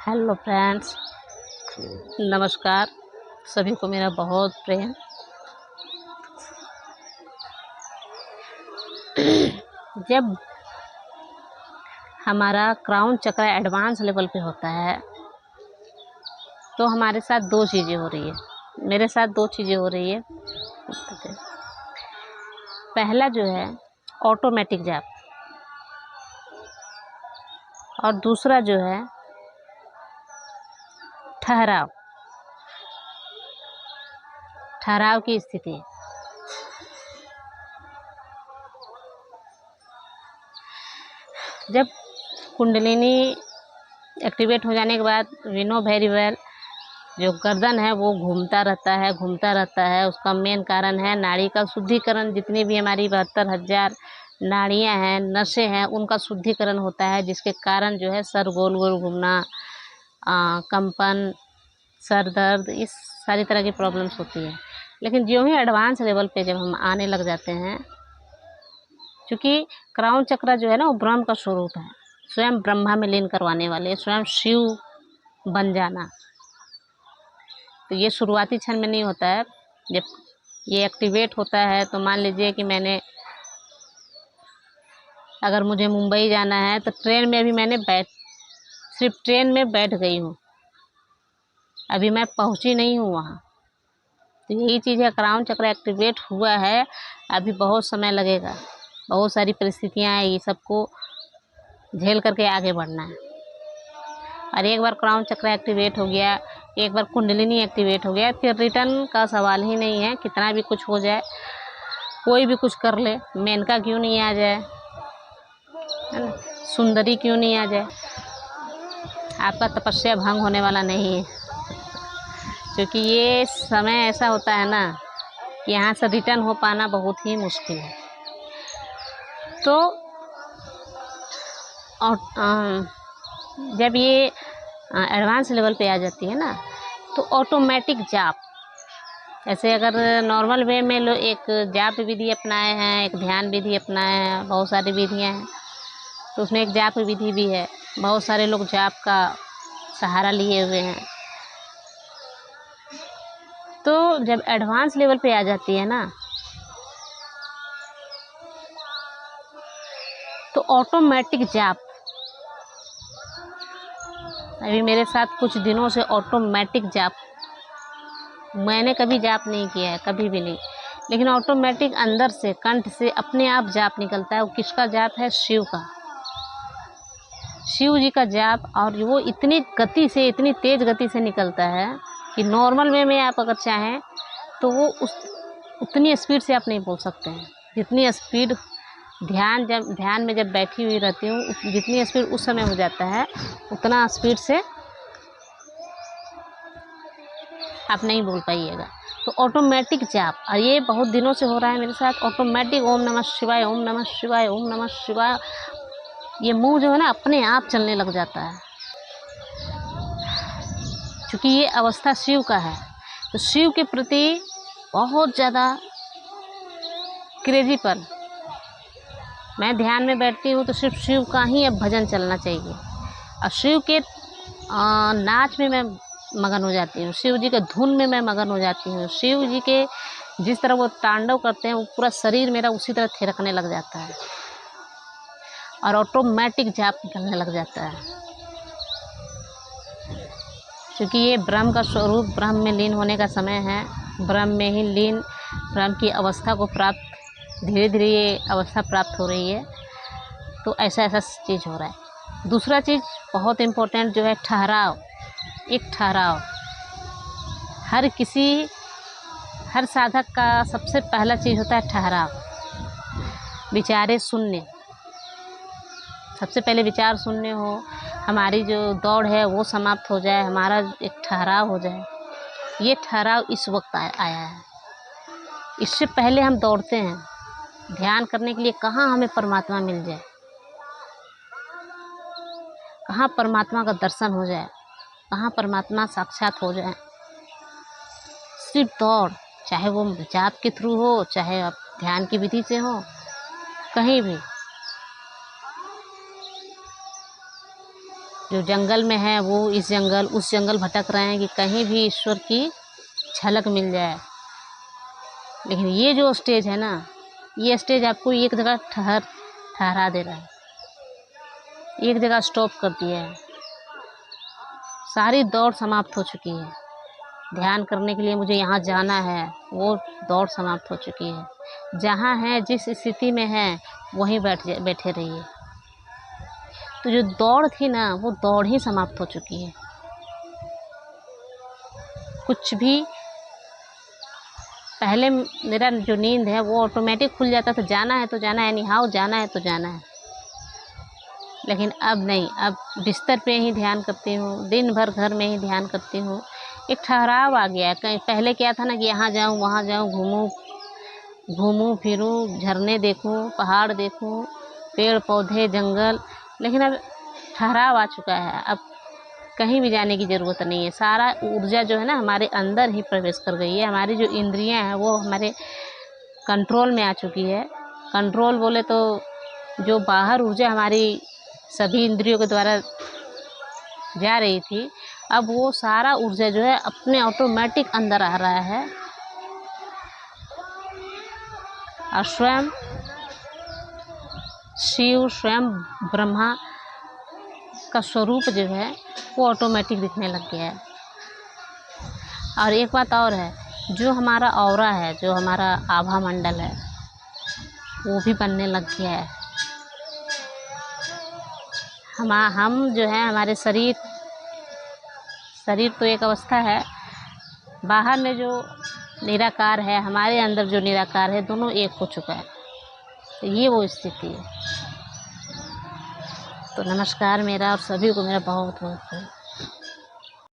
Hello friends, नमस्कार। सभी को मेरा बहुत प्रेम। जब हमारा क्राउन चक्र एडवांस लेवल पे होता है तो हमारे साथ दो चीज़ें हो रही है। मेरे साथ दो चीज़ें हो रही है। पहला जो है ऑटोमेटिक जाप, और दूसरा जो है ठहराव की स्थिति। जब कुंडलिनी एक्टिवेट हो जाने के बाद वी नो वेरी वेल, जो गर्दन है वो घूमता रहता है। उसका मेन कारण है नाड़ी का शुद्धिकरण। जितनी भी हमारी 72,000 नाड़ियाँ हैं, नसें हैं, उनका शुद्धिकरण होता है, जिसके कारण जो है सर गोल गोल घूमना, कंपन, सर दर्द, इस सारी तरह की प्रॉब्लम्स होती है। लेकिन जो ही एडवांस लेवल पे जब हम आने लग जाते हैं, क्योंकि क्राउन चक्र जो है ना वो ब्रह्म का स्वरूप है, स्वयं ब्रह्मा में लीन करवाने वाले, स्वयं शिव बन जाना। तो ये शुरुआती क्षण में नहीं होता है। जब ये एक्टिवेट होता है तो मान लीजिए कि अगर मुझे मुंबई जाना है तो ट्रेन में अभी सिर्फ ट्रेन में बैठ गई हूँ, अभी मैं पहुँची नहीं हूँ वहाँ। तो यही चीज़ है, क्राउन चक्र एक्टिवेट हुआ है, अभी बहुत समय लगेगा, बहुत सारी परिस्थितियाँ हैं, ये सबको झेल करके आगे बढ़ना है। और एक बार क्राउन चक्र एक्टिवेट हो गया, एक बार कुंडलिनी एक्टिवेट हो गया, फिर रिटर्न का सवाल ही नहीं है। कितना भी कुछ हो जाए, कोई भी कुछ कर ले, मेनका क्यों नहीं आ जाए, है ना, सुंदरी क्यों नहीं आ जाए, आपका तपस्या भंग होने वाला नहीं है। क्योंकि ये समय ऐसा होता है ना कि यहाँ से रिटर्न हो पाना बहुत ही मुश्किल है। तो जब ये एडवांस लेवल पे आ जाती है ना, तो ऑटोमेटिक जाप, ऐसे अगर नॉर्मल वे में लोग एक जाप विधि अपनाए हैं, एक ध्यान विधि अपनाए हैं, बहुत सारी विधियां हैं, तो उसमें एक जाप विधि भी है। बहुत सारे लोग जाप का सहारा लिए हुए हैं। तो जब एडवांस लेवल पे आ जाती है ना, तो ऑटोमेटिक जाप, अभी मेरे साथ कुछ दिनों से ऑटोमेटिक जाप, मैंने कभी जाप नहीं किया है, कभी भी नहीं, लेकिन ऑटोमेटिक अंदर से कंठ से अपने आप जाप निकलता है। वो किसका जाप है? शिव का, शिव जी का जाप। और वो इतनी गति से, इतनी तेज गति से निकलता है कि नॉर्मल वे में आप अगर चाहें तो वो उतनी स्पीड से आप नहीं बोल सकते हैं। जितनी स्पीड ध्यान में जब बैठी हुई रहती हूँ, जितनी स्पीड उस समय हो जाता है, उतना स्पीड से आप नहीं बोल पाइएगा। तो ऑटोमेटिक जाप, और ये बहुत दिनों से हो रहा है मेरे साथ। ऑटोमेटिक ओम नमः शिवाय, ओम नमः शिवाय, ओम नमः शिवाय, ये मुंह जो है ना अपने आप चलने लग जाता है। क्योंकि ये अवस्था शिव का है, तो शिव के प्रति बहुत ज़्यादा क्रेजीपन। मैं ध्यान में बैठती हूँ तो सिर्फ शिव का ही अब भजन चलना चाहिए, और शिव के नाच में मैं मगन हो जाती हूँ, शिव जी के धुन में मैं मगन हो जाती हूँ। शिव जी के जिस तरह वो तांडव करते हैं, वो पूरा शरीर मेरा उसी तरह थिरकने लग जाता है, और ऑटोमेटिक जाप निकलने लग जाता है। क्योंकि ये ब्रह्म का स्वरूप, ब्रह्म में लीन होने का समय है। ब्रह्म में ही लीन, ब्रह्म की अवस्था को प्राप्त, धीरे धीरे ये अवस्था प्राप्त हो रही है। तो ऐसा चीज़ हो रहा है। दूसरा चीज़ बहुत इम्पोर्टेंट जो है, ठहराव। एक ठहराव हर साधक का सबसे पहला चीज़ होता है ठहराव। विचारे शून्य, सबसे पहले विचार शून्य हो, हमारी जो दौड़ है वो समाप्त हो जाए, हमारा एक ठहराव हो जाए। ये ठहराव इस वक्त आया है। इससे पहले हम दौड़ते हैं ध्यान करने के लिए, कहाँ हमें परमात्मा मिल जाए, कहाँ परमात्मा का दर्शन हो जाए, कहाँ परमात्मा साक्षात हो जाए। सिर्फ दौड़, चाहे वो जाप के थ्रू हो, चाहे आप ध्यान की विधि से हो, कहीं भी। जो जंगल में है वो इस जंगल उस जंगल भटक रहे हैं कि कहीं भी ईश्वर की झलक मिल जाए। लेकिन ये जो स्टेज है ना, ये स्टेज आपको एक जगह ठहरा दे रहा है, एक जगह स्टॉप कर दिया है। सारी दौड़ समाप्त हो चुकी है। ध्यान करने के लिए मुझे यहाँ जाना है, वो दौड़ समाप्त हो चुकी है। जहाँ है, जिस स्थिति में है, वहीं बैठे रहिए। तो जो दौड़ थी ना, वो दौड़ ही समाप्त हो चुकी है। कुछ भी पहले मेरा जो नींद है वो ऑटोमेटिक खुल जाता था, जाना है तो जाना है, निहाओ जाना है तो जाना है। लेकिन अब नहीं, अब बिस्तर पे ही ध्यान करती हूँ, दिन भर घर में ही ध्यान करती हूँ। एक ठहराव आ गया है। कहीं पहले क्या था ना कि यहाँ जाऊँ वहाँ जाऊँ, घूमूं फिरूं, झरने देखूं, पहाड़ देखूं, पेड़ पौधे जंगल। लेकिन अब ठहराव आ चुका है, अब कहीं भी जाने की ज़रूरत नहीं है। सारा ऊर्जा जो है ना हमारे अंदर ही प्रवेश कर गई है। हमारी जो इंद्रियां हैं वो हमारे कंट्रोल में आ चुकी है। कंट्रोल बोले तो जो बाहर ऊर्जा हमारी सभी इंद्रियों के द्वारा जा रही थी, अब वो सारा ऊर्जा जो है अपने ऑटोमेटिक अंदर आ रहा है। और स्वयं शिव, स्वयं ब्रह्मा का स्वरूप जो है वो ऑटोमेटिक दिखने लग गया है। और एक बात और है, जो हमारा ऑरा है, जो हमारा आभा मंडल है, वो भी बनने लग गया है। हम जो है, हमारे शरीर तो एक अवस्था है, बाहर में जो निराकार है, हमारे अंदर जो निराकार है, दोनों एक हो चुका है। तो ये वो स्थिति है। तो नमस्कार मेरा, और सभी को मेरा बहुत बहुत